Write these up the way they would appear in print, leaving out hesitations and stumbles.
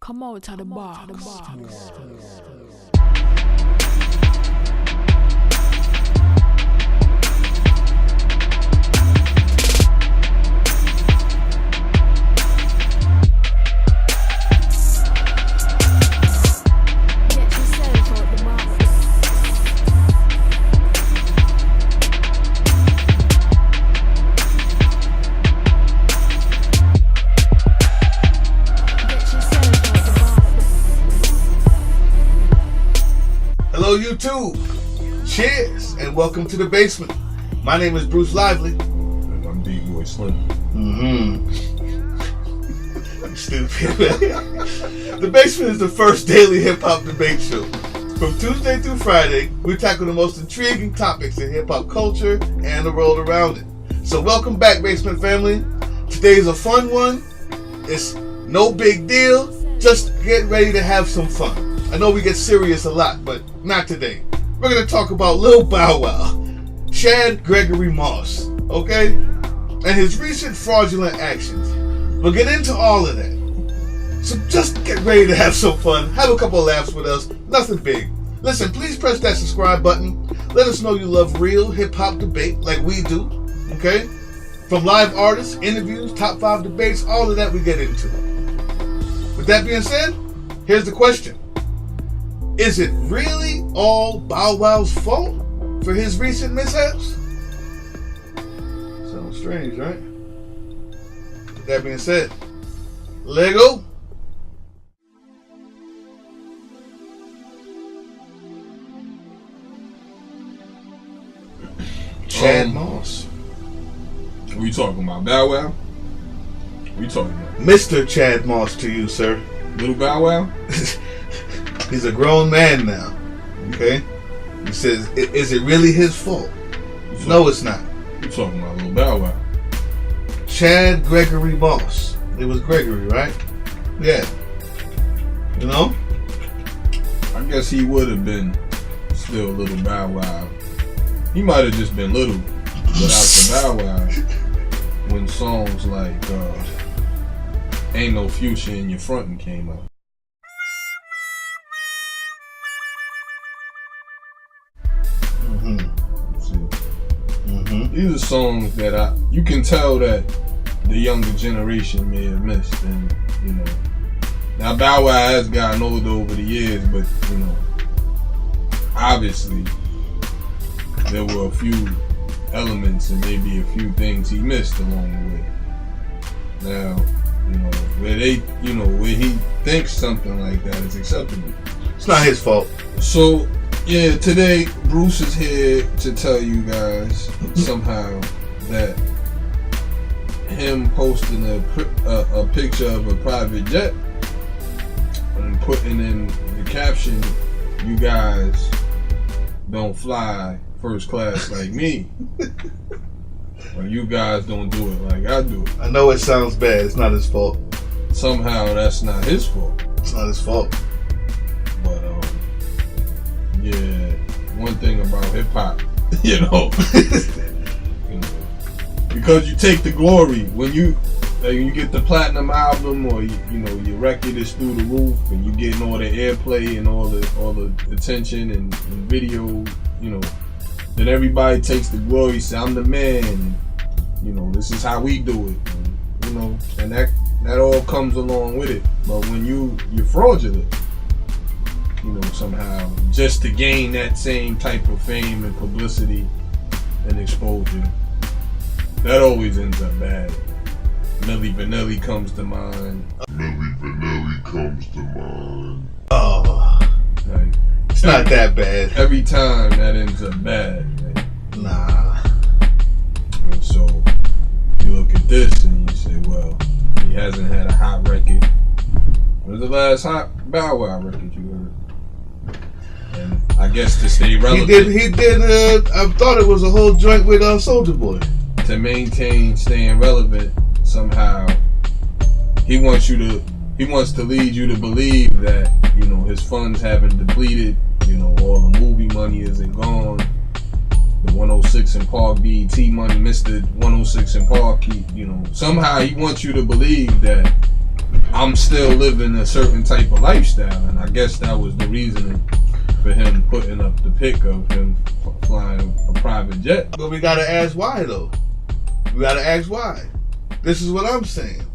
Come out of the box. Get yourself out the box. Hello YouTube, cheers and welcome to the basement. My name is Bruce Lively. And I'm D-Boy Slim. Stupid. The basement is the first daily hip hop debate show. From Tuesday through Friday, we tackle the most intriguing topics in hip hop culture and the world around it. So welcome back, basement family. Today's a fun one. It's no big deal. Just get ready to have some fun. I know we get serious a lot, but not today. We're going to talk about Lil Bow Wow, Chad Gregory Moss, okay? And his recent fraudulent actions. We'll get into all of that. So just get ready to have some fun. Have a couple of laughs with us. Nothing big. Listen, please press that subscribe button. Let us know you love real hip-hop debate like we do, okay? From live artists, interviews, top 5 debates, all of that we get into. With that being said, here's the question. Is it really all Bow Wow's fault for his recent mishaps? Sounds strange, right? With that being said, Lego. Chad Moss. Are we talking about Bow Wow? We talking about Mr. Chad Moss to you, sir. Little Bow Wow? He's a grown man now. Okay? He says, is it really his fault? No, it's not. You talking about Little Bow Wow? Chad Gregory Moss. It was Gregory, right? Yeah. You know? I guess he would have been still Little Bow Wow. He might have just been little without the Bow Wow when songs like Ain't No Future in Your Frontin' came out. These are songs that you can tell that the younger generation may have missed, and you know. Now Bow Wow has gotten older over the years, but you know, obviously there were a few elements and maybe a few things he missed along the way. Now, you know, where he thinks something like that is acceptable. It's not his fault. So, yeah, today Bruce is here to tell you guys somehow that him posting a picture of a private jet and putting in the caption, "You guys don't fly first class like me," or "You guys don't do it like I do it." I know it sounds bad. It's not his fault. Somehow that's not his fault. It's not his fault. But yeah, one thing about hip hop, you know, because you take the glory when you get the platinum album, or your record is through the roof and you getting all the airplay and all the attention and video, you know, then everybody takes the glory, say I'm the man, and, you know, this is how we do it, and, you know, and that all comes along with it. But when you're fraudulent, you know, somehow, just to gain that same type of fame and publicity and exposure, that always ends up bad. Milli Vanilli comes to mind. Oh, Like, it's not that bad. every time that ends up bad. Like, Nah. and so you look at this and you say, well, he hasn't had a hot record. When's the last hot Bow Wow record you heard? And I guess to stay relevant, He did. I thought it was a whole joint with Soulja Boy. to maintain staying relevant, somehow he wants to lead you to believe that, you know, his funds haven't depleted, you know, all the movie money isn't gone, the 106 in Park BET money, Mr. 106 in Park, you know, somehow he wants you to believe that I'm still living a certain type of lifestyle, and I guess that was the reasoning for him putting up the pic of him flying a private jet. But we gotta ask why, though. We gotta ask why. This is what I'm saying.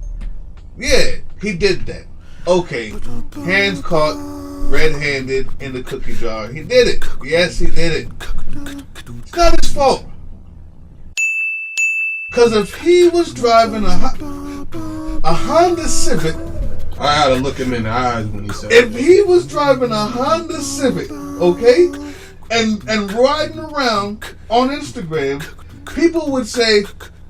Yeah, he did that. Okay, hands caught, red-handed in the cookie jar. He did it. Yes, he did it. It's not his fault. Because if he was driving a Honda Civic, I had to look him in the eyes when he said if he was driving a Honda Civic, okay, and riding around on Instagram, people would say,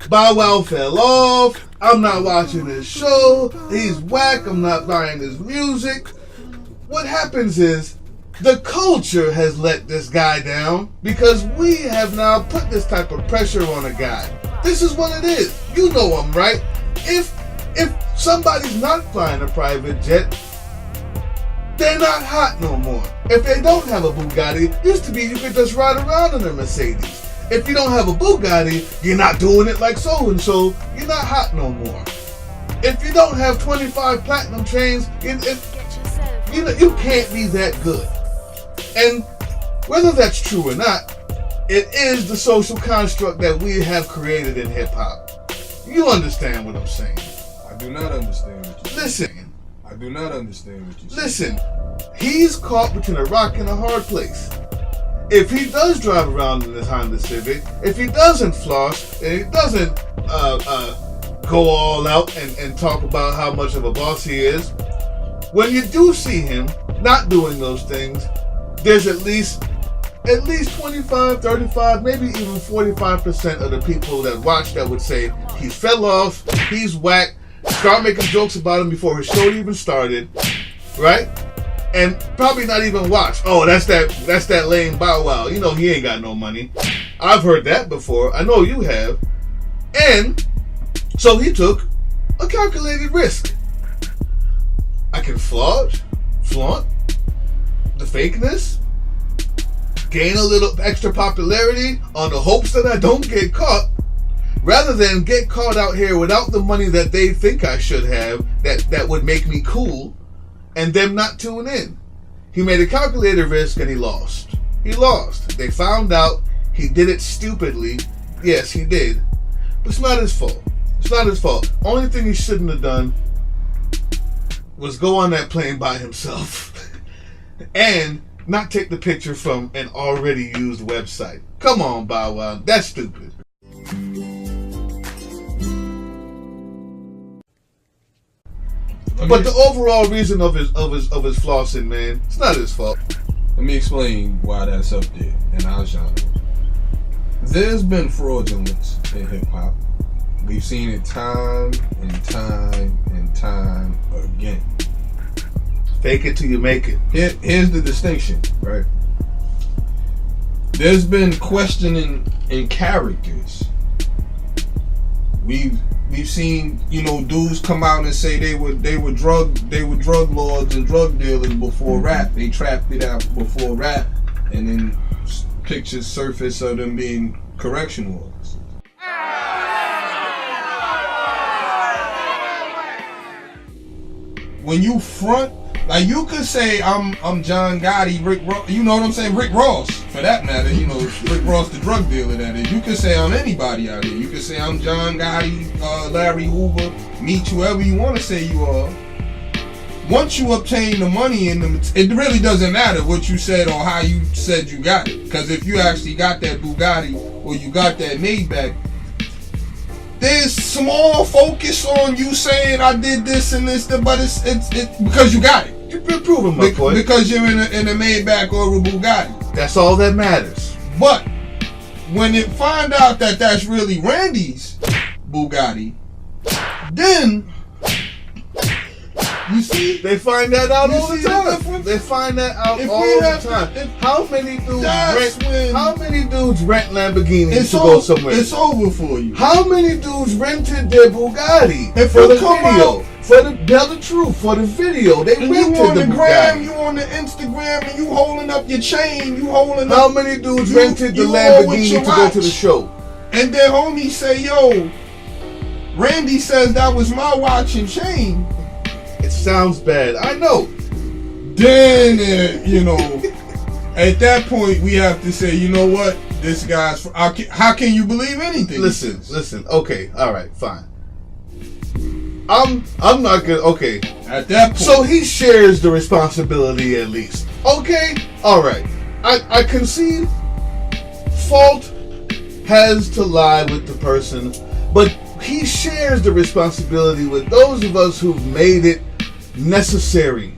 Bow Wow fell off, I'm not watching his show, he's whack, I'm not buying his music. What happens is, the culture has let this guy down because we have now put this type of pressure on a guy. This is what it is. You know I'm right. If somebody's not flying a private jet, they're not hot no more. If they don't have a Bugatti, used to be you could just ride around in a Mercedes. If you don't have a Bugatti, you're not doing it like so-and-so, you're not hot no more. If you don't have 25 platinum chains, you can't be that good. And whether that's true or not, it is the social construct that we have created in hip-hop. You understand what I'm saying? I do not understand what you're saying. Listen. I do not understand what you're saying. Listen. He's caught between a rock and a hard place. If he does drive around in this Honda Civic, if he doesn't floss, and he doesn't go all out and talk about how much of a boss he is, when you do see him not doing those things, there's at least 25, 35, maybe even 45% of the people that watch that would say he fell off, he's whack, start making jokes about him before his show even started, right? And probably not even watch. Oh, that's that lame Bow Wow. You know he ain't got no money. I've heard that before. I know you have. And so he took a calculated risk. I can flaunt the fakeness, gain a little extra popularity on the hopes that I don't get caught, rather than get caught out here without the money that they think I should have that would make me cool, and them not tune in. He made a calculated risk and he lost. He lost. They found out he did it stupidly. Yes, he did. But it's not his fault. It's not his fault. Only thing he shouldn't have done was go on that plane by himself and not take the picture from an already used website. Come on, Bow Wow. That's stupid. But the overall reason of his flossing, man, it's not his fault. Let me explain why that's up there in our genre. There's been fraudulence in hip hop. We've seen it time and time and time again. Fake it till you make it. Here's the distinction, right? There's been questioning in characters. We've seen, dudes come out and say they were drug lords and drug dealers before rap. They trapped it out before rap, and then pictures surface of them being correctional officers. When you front, like you could say I'm John Gotti, Rick Ross, you know what I'm saying? Rick Ross, for that matter, Rick Ross the drug dealer that is. You could say I'm anybody out here. You could say I'm John Gotti, Larry Hoover, meet whoever you want to say you are. Once you obtain the money in them, it really doesn't matter what you said or how you said you got it. Because if you actually got that Bugatti or you got that Maybach, there's small focus on you saying I did this and this, but it's because you got it. You've been proven my point. Because you're in a Maybach or a Bugatti. That's all that matters. But when it find out that that's really Randy's Bugatti, then you see they find that out all the time. They find that out all the time. How many dudes rent Lamborghinis to go somewhere? It's over for you. How many dudes rented their Bugatti if for the video? Tell the truth, for the video. They rented you on the gram, you on the Instagram, and you holding up your chain. How many dudes rented the Lamborghini to go to the show? And their homies say, "Yo, Randy says that was my watch and chain." sounds bad. I know. Then, at that point, we have to say, you know what? This guy's... How can you believe anything? Listen. Okay, all right, fine. I'm not gonna... Okay. At that point... So he shares the responsibility at least. Okay, all right. I concede fault has to lie with the person, but he shares the responsibility with those of us who've made it necessary.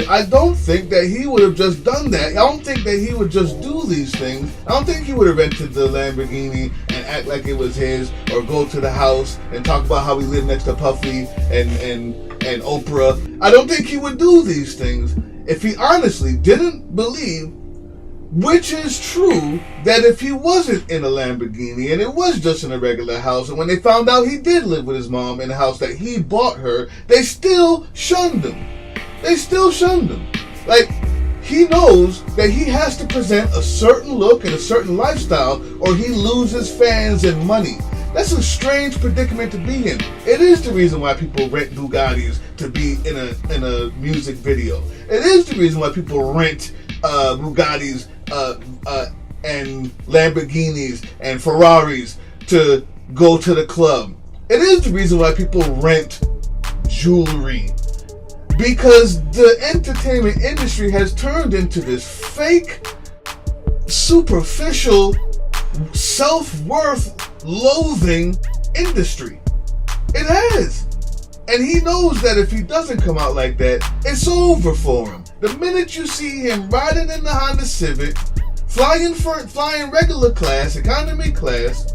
I don't think that he would have just done that. I don't think that he would just do these things. I don't think he would have rented the Lamborghini and act like it was his, or go to the house and talk about how he lived next to Puffy and Oprah. I don't think he would do these things if he honestly didn't believe, which is true, that if he wasn't in a Lamborghini and it was just in a regular house, and when they found out he did live with his mom in a house that he bought her, they still shunned him. Like, he knows that he has to present a certain look and a certain lifestyle, or he loses fans and money. That's a strange predicament to be in. It is the reason why people rent Bugattis to be in a music video. It is the reason why people rent Bugattis and Lamborghinis and Ferraris to go to the club. It is the reason why people rent jewelry. Because the entertainment industry has turned into this fake, superficial, self-worth loathing industry. It has. And he knows that if he doesn't come out like that, it's over for him. The minute you see him riding in the Honda Civic, flying regular class, economy class,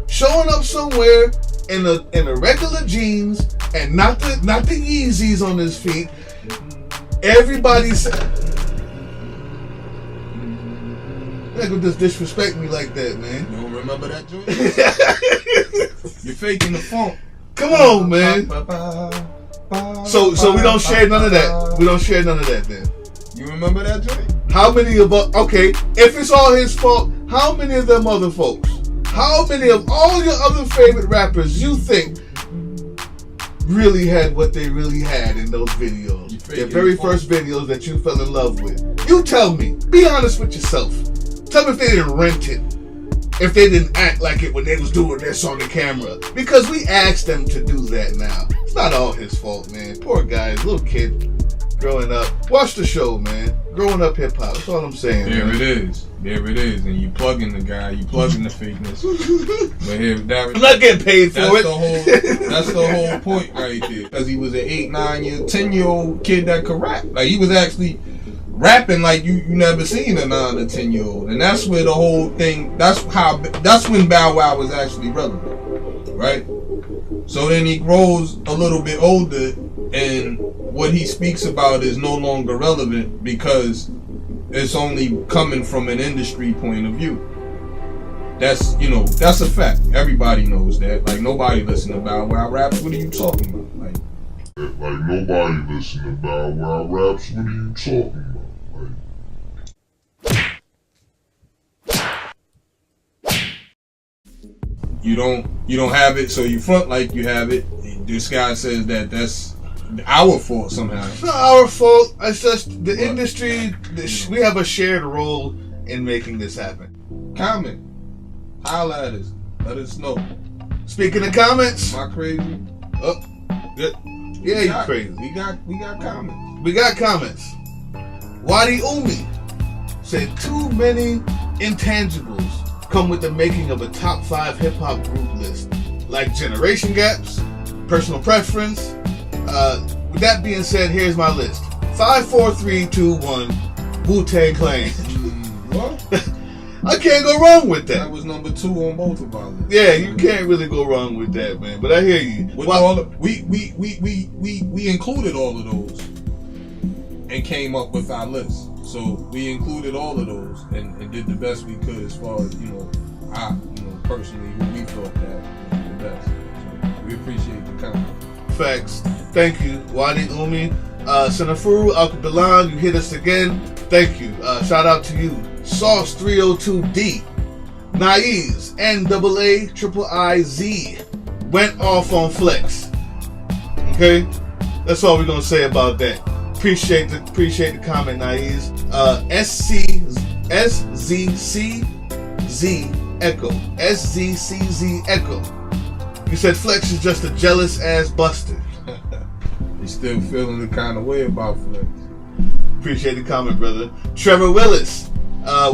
showing up somewhere in a regular jeans and not the Yeezys on his feet, everybody's like, would just disrespect me like that, man. You don't remember that joint? You're faking the funk. Come on, man. So we don't share none of that. We don't share none of that then. You remember that joint? How many of us, okay, if it's all his fault, how many of them other folks, how many of all your other favorite rappers you think really had what they really had in those videos? Their very first videos that you fell in love with. You tell me. Be honest with yourself. Tell me if they didn't rent it. If they didn't act like it when they was doing this on the camera. Because we asked them to do that now. It's not all his fault, man. Poor guy, little kid growing up. Watch the show, man. Growing up hip hop. That's all I'm saying. There man. it is. And you plugging the guy, you plugging the fakeness. But here, I'm not getting paid for it. That's the whole point right there. Because he was an 8, 9 year, 10-year-old kid that could rap. Like, he was actually rapping like you never seen a 9 or 10-year-old. And that's where the whole thing, that's when Bow Wow was actually relevant. Right? So then he grows a little bit older, and what he speaks about is no longer relevant because it's only coming from an industry point of view. That's a fact. Everybody knows that. Like, nobody listen to Bow Wow raps. What are you talking about? Like nobody listen to Bow Wow raps. What are you talking about? You don't have it, so you front like you have it. This guy says that's our fault somehow. It's not our fault. It's just the industry. We have a shared role in making this happen. Comment. Holla at us. Let us know. Speaking of comments. Am I crazy? Oh, good. Yeah, you crazy. We got comments. We got comments. Wadi Umi said too many intangibles come with the making of a top 5 hip-hop group list, like generation gaps, personal preference. With that being said, here's my list. 5, 4, 3, 2, 1, Wu-Tang Clan. What? I can't go wrong with that. That was number 2 on both of our lists. Yeah, you can't really go wrong with that, man. But I hear you. With we included all of those and came up with our list. So we included all of those and did the best we could as far as, personally who we thought that was the best. So we appreciate the comment. Facts. Thank you, Wadi Umi. Sanafuru Al-Dalan, you hit us again. Thank you. Shout out to you. Sauce 302D. Naiz, NAAIIIZ. Went off on Flex. Okay? That's all we're gonna say about that. Appreciate the comment, Naiz. SZCZ Echo. SZCZ Echo. You said Flex is just a jealous ass bastard. You still feeling the kind of way about Flex. Appreciate the comment, brother. Trevor Willis.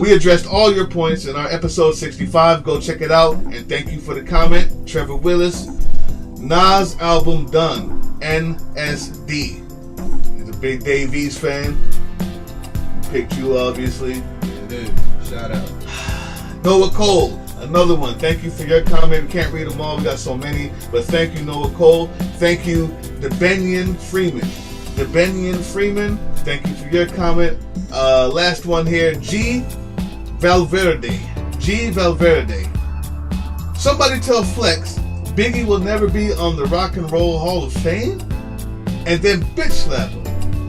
We addressed all your points in our episode 65. Go check it out. And thank you for the comment, Trevor Willis. Nas album done. NSD. He's a big Dave East fan. Picked you, obviously. It is. Shout out. Noah Cole. Another one. Thank you for your comment. We can't read them all. We got so many. But thank you, Noah Cole. Thank you, DeBenian Freeman. DeBenian Freeman. Thank you for your comment. Last one here. G. Valverde. G. Valverde. Somebody tell Flex Biggie will never be on the Rock and Roll Hall of Fame? And then bitch slap him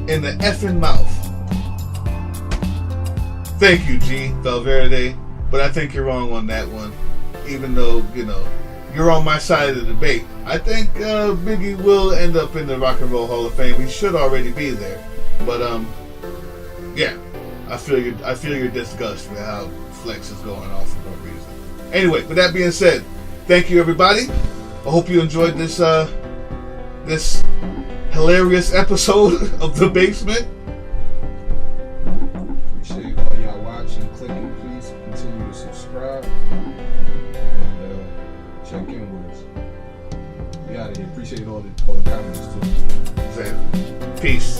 in the effing mouth. Thank you, G. Valverde. But I think you're wrong on that one. Even though, you know, you're on my side of the debate. I think Biggie will end up in the Rock and Roll Hall of Fame. He should already be there. But yeah, I feel your disgust with how Flex is going off for no reason. Anyway, with that being said, thank you everybody. I hope you enjoyed this this hilarious episode of The Basement. Appreciate all y'all watching, clicking. Please continue to subscribe and check in with us. We out of here. Appreciate all the comments too. Exactly. Peace.